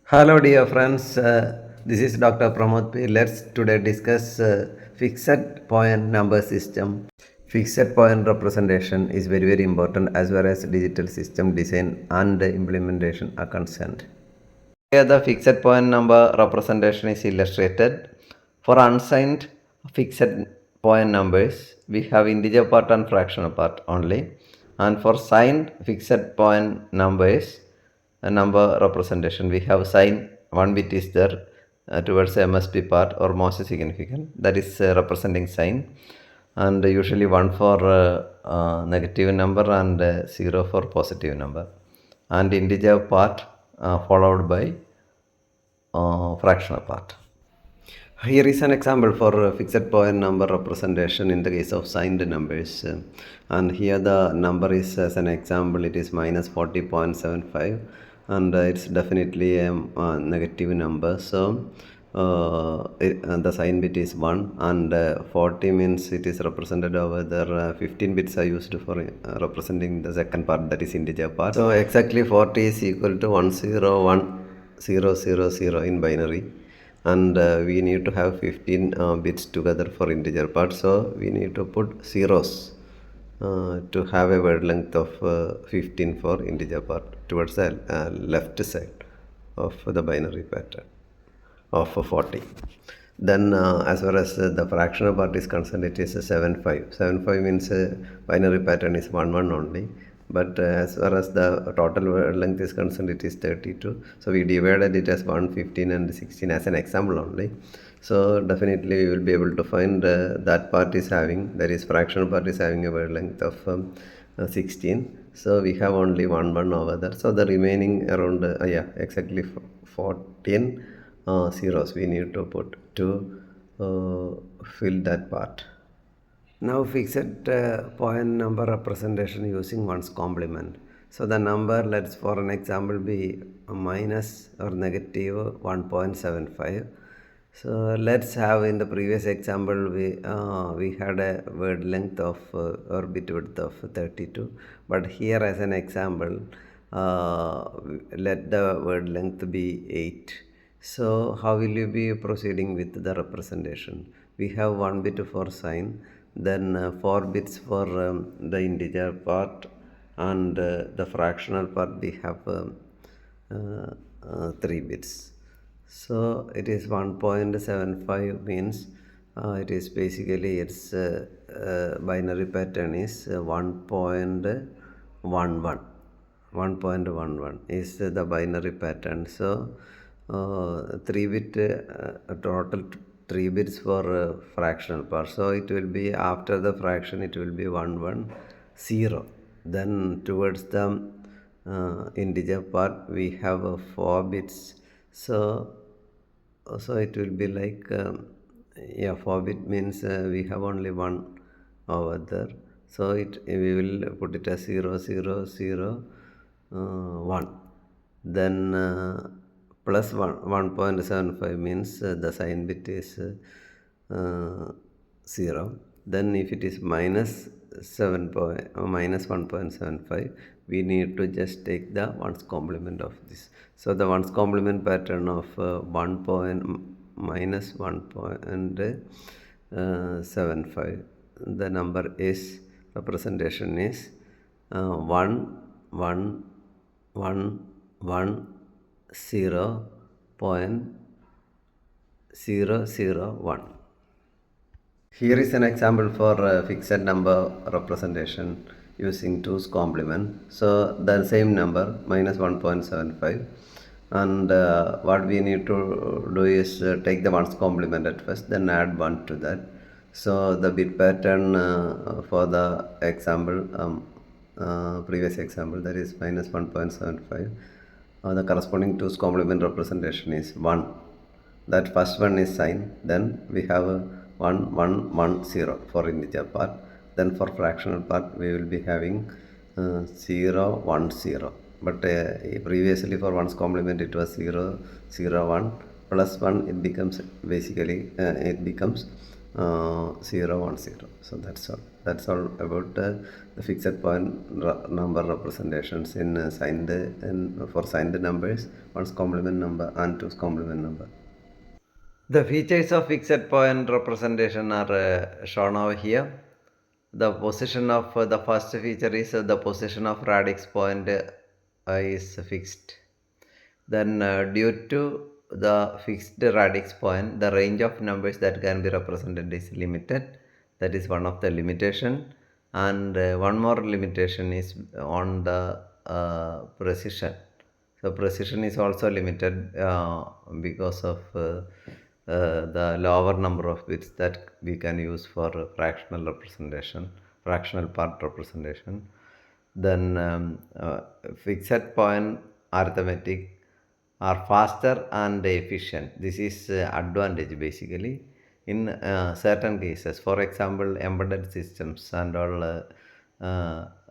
Hello, dear friends. This is Dr. Pramod P. Let's today discuss fixed point number system. Fixed point representation is very important as well as digital system design and implementation are concerned. Here, the fixed point number representation is illustrated. For unsigned fixed point numbers, we have integer part and fractional part only. And for signed fixed point numbers, a number representation, we have sign one bit is there towards MSP part or most significant, that is representing sign, and usually 1 for negative number and 0 for positive number, and integer part followed by fractional part. Here is an example for a fixed point number representation in the case of signed numbers, and here the number is, as an example, it is minus 40.75, and it's definitely a negative number. So the sign bit is 1, and 40 means it is represented over there. 15 bits are used for representing the second part, that is integer part. So exactly 40 is equal to 101,000 in binary, and we need to have 15 bits together for integer part, so we need to put zeros to have a word length of 15 for integer part towards the left side of the binary pattern of 40. Then as far as the fractional part is concerned, it is 75. 75 means binary pattern is 1 1 only, but as far as the total word length is concerned, it is 32. So we divided it as 1, 15 and 16 as an example only. So definitely we will be able to find that part is having, that is fractional part is having a word length of 16. So we have only 1 1 over there. So the remaining around exactly 14 zeros we need to put to fill that part. Now fixed point number representation using one's complement. So the number, let's for an example be minus or negative 1.75. So let's have, in the previous example we had a word length of or bit width of 32, but here as an example let the word length be 8. So how will you be proceeding with the representation? We have 1 bit for sign, then 4 bits for the integer part, and the fractional part we have 3 bits. So it is 1.75 means it is basically its binary pattern is 1.11. 1.11 is the binary pattern. So 3 bit total 3 bits for fractional part. So it will be, after the fraction it will be 110. Then towards the integer part we have 4 bits. So it will be like 4 bit means we have only 1 over there. So we will put it as 0 0 0 1. Then plus 1.75 means the sign bit is 0. Then if it is minus 1.75, we need to just take the ones complement of this. So the ones complement pattern of minus 1.75, the number is, representation is 1 1 1 1 0.001. Here is an example for fixed number representation using 2's complement. So the same number minus 1.75, and what we need to do is take the 1's complement at first, then add 1 to that. So the bit pattern for the example previous example, that is minus 1.75, the corresponding 2's complement representation is 1. That first one is sign, then we have 1 1 1 0 for integer part, then for fractional part we will be having 0 1 0, but previously for 1's complement it was 0 0 1 plus 1, it becomes basically 0 1 0. So that's all. That's all about the fixed point number representations in signed and for signed numbers, one's complement number and two's complement number. The features of fixed point representation are shown over here. The position of the first feature is the position of radix point is fixed. Then due to the fixed radix point, the range of numbers that can be represented is limited. That is one of the limitation. And one more limitation is on the precision. So precision is also limited because of the lower number of bits that we can use for fractional representation, fractional part representation. Then fixed point arithmetic are faster and efficient. This is advantage basically in certain cases. For example, embedded systems and all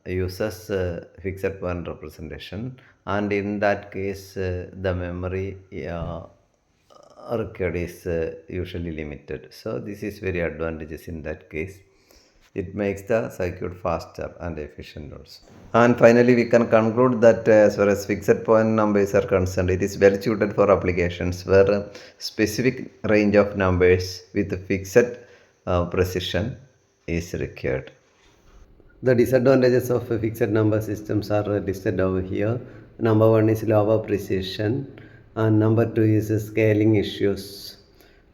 uses fixed point representation, and in that case the memory required is usually limited. So this is very advantageous in that case. It makes the circuit faster and efficient also. And finally, we can conclude that as far as fixed point numbers are concerned, it is well suited for applications where a specific range of numbers with fixed precision is required. The disadvantages of fixed number systems are listed over here. Number one is lower precision, and number two is scaling issues,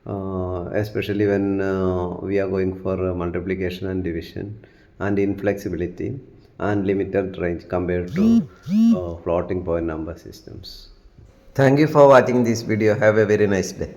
especially when we are going for multiplication and division, and inflexibility and limited range compared to floating point number systems. Thank you for watching this video. Have a very nice day.